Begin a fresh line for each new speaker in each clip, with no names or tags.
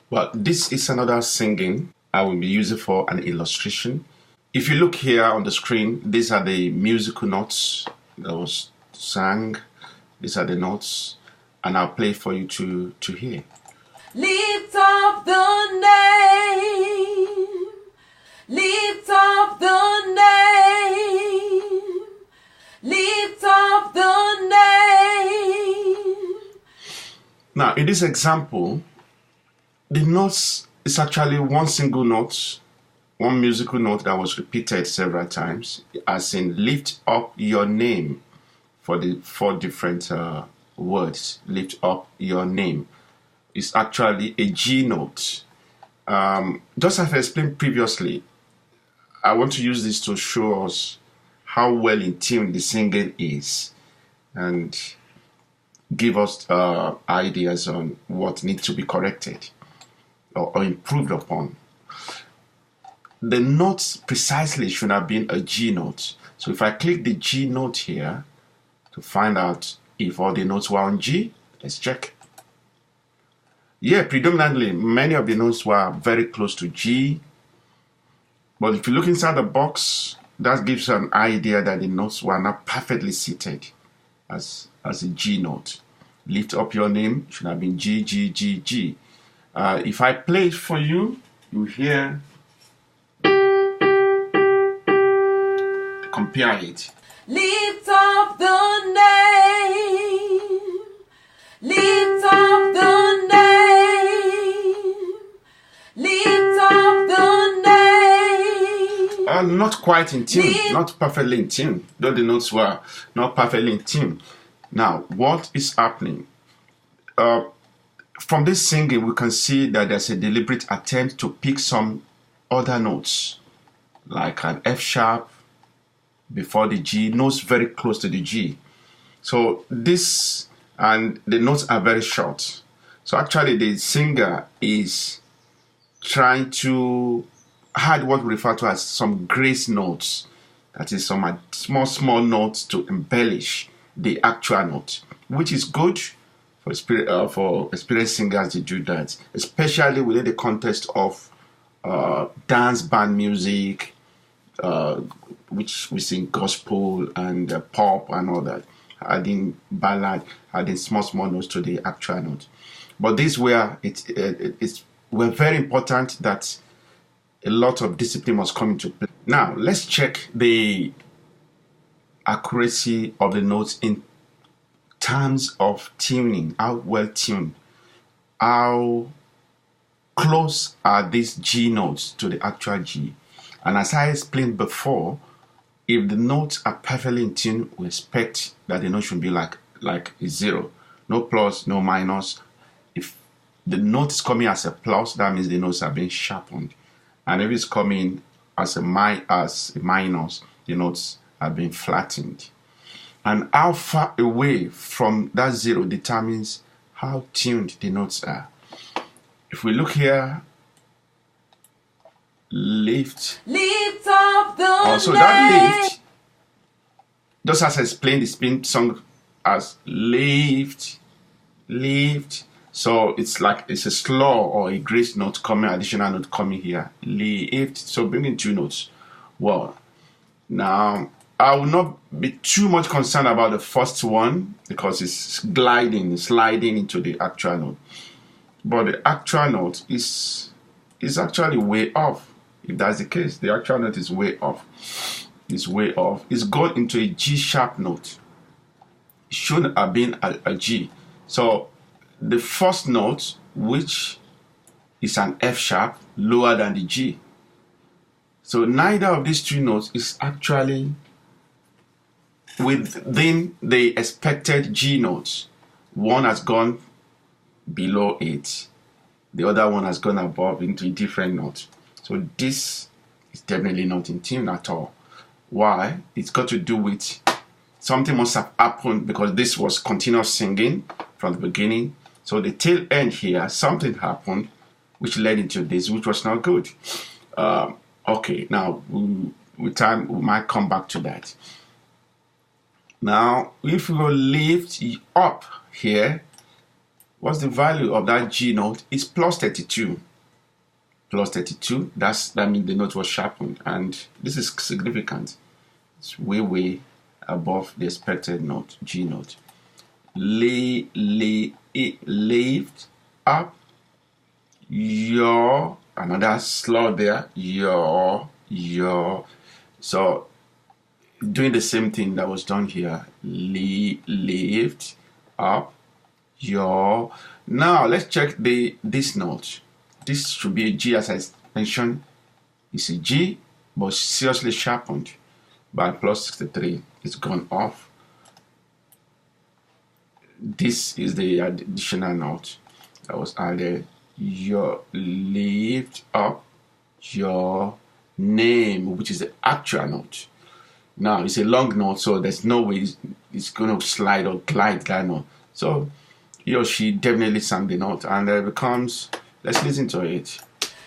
Well, this is another singing I will be using for an illustration. If you look here on the screen, these are the musical notes that was sang. These are the notes, and I'll play for you to hear.
Lift up the name, lift up the name, lift up the name.
Now, in this example, the notes is actually one single note, one musical note that was repeated several times, as in lift up your name for the 4 different words. Lift up your name is actually a G note. Just as I explained previously, I want to use this to show us how well in tune the singing is and give us ideas on what needs to be corrected or improved upon. The note precisely should have been a G note. So if I click the G note here to find out if all the notes were on G, let's check. Yeah, predominantly, many of the notes were very close to G. But if you look inside the box, that gives you an idea that the notes were not perfectly seated as a G note. Lift up your name should have been G, G, G, G. If I play it for you, you hear, compare it.
Lift up the name, lift up the name, lift up the name.
Not quite in tune, not perfectly in tune, though the notes were not perfectly in tune. Now, what is happening? From this singing, we can see that there's a deliberate attempt to pick some other notes, like an F sharp before the G, notes very close to the G. So this, and the notes are very short. So actually the singer is trying to add what we refer to as some grace notes, that is some small notes to embellish the actual note, which is good for experienced singers to do that, especially within the context of dance band music, which we sing gospel and pop and all that, adding ballad, adding small notes to the actual note. But this where it's very important that a lot of discipline must come into play. Now let's check the accuracy of the notes in terms of tuning. How well tuned, how close are these G notes to the actual G? And as I explained before, if the notes are perfectly in tune, we expect that the note should be like a 0, no plus, no minus. If the note is coming as a plus, that means the notes are being sharpened, and if it's coming as a minus, the notes are being flattened. And how far away from that 0 determines how tuned the notes are. If we look here, lift
up the
name. So that lift, just as I explained, it's been sung as lift. So it's like it's a slow or a grace note coming, additional note coming here. Lift. So bringing 2 notes. Well, now I will not be too much concerned about the first one because it's sliding into the actual note. But the actual note is actually way off. If that's the case, the actual note is way off. It's way off. It's gone into a G sharp note. It shouldn't have been a G. So the first note, which is an F sharp, lower than the G. So neither of these 2 notes is actually within the expected G notes. One has gone below it. The other one has gone above into a different note. So this is definitely not in tune at all. Why? It's got to do with something must have happened because this was continuous singing from the beginning. So the tail end here, something happened which led into this, which was not good. Okay, now with time we might come back to that. Now, if we go lift up here, what's the value of that G note? It's plus 32. Plus 32, that means the note was sharpened, and this is significant. It's way above the expected note, G note. Lift up your, another slur there, your. So doing the same thing that was done here. Lift up your. Now let's check this note. This should be a G, as I mentioned. It's a G, but seriously sharpened by plus 63. It's gone off. This is the additional note that was added. Your lift up your name, which is the actual note. Now it's a long note, so there's no way it's going to slide or glide that note. So he or she definitely sang the note, and it becomes. Let's listen to it.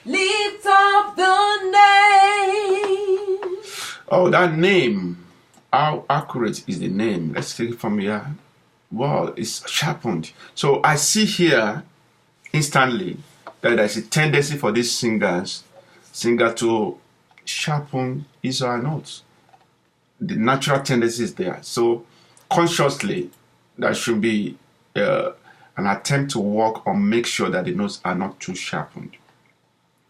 Lift up the name.
Oh, that name. How accurate is the name? Let's take it from here. Well, it's sharpened. So I see here instantly that there's a tendency for this singer to sharpen his or her notes. The natural tendency is there. So consciously, there should be an attempt to work on make sure that the notes are not too sharpened.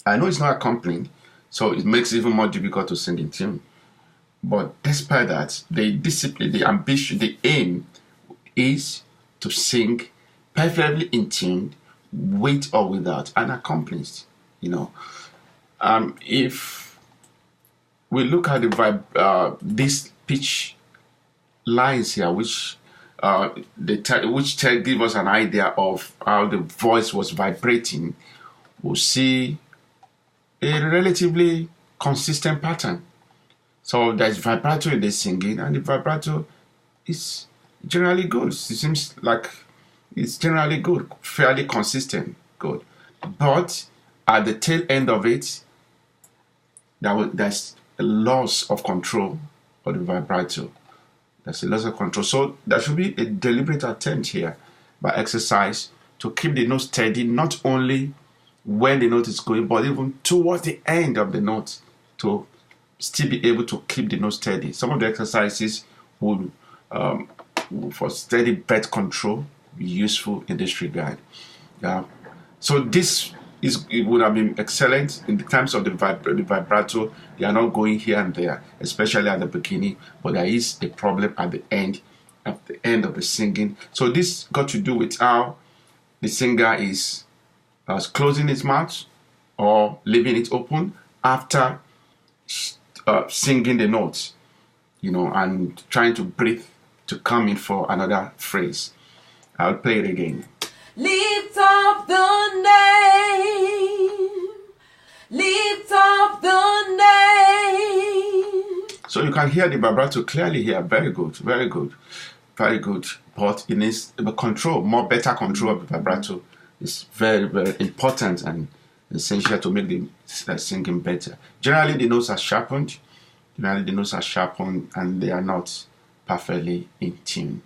I know it's not accompanied, so it makes it even more difficult to sing in tune. But despite that, the discipline, the ambition, the aim is to sing perfectly in tune, with or without an accompanist. If we look at the these pitch lines here, which give us an idea of how the voice was vibrating, we'll see a relatively consistent pattern. So there's vibrato in the singing, and the vibrato is generally good. It seems like it's generally good, fairly consistent, good. But at the tail end of it, there's a loss of control of the vibrato. There's a loss of control. So there should be a deliberate attempt here by exercise to keep the note steady, not only when the note is going, but even towards the end of the note, to still be able to keep the note steady. Some of the exercises would, for steady breath control, be useful in this regard. So this it would have been excellent in the terms of the vibrato. They are not going here and there, especially at the beginning, but there is a problem at the end of the singing. So this got to do with how the singer is closing his mouth or leaving it open after singing the notes, and trying to breathe to come in for another phrase. I'll play it again.
Lift up the name. Lift up the name.
So you can hear the vibrato clearly here. Very good, very good, very good. But it needs the control, better control of the vibrato is very, very important and essential to make the singing better. Generally, the notes are sharpened. And they are not perfectly in tune.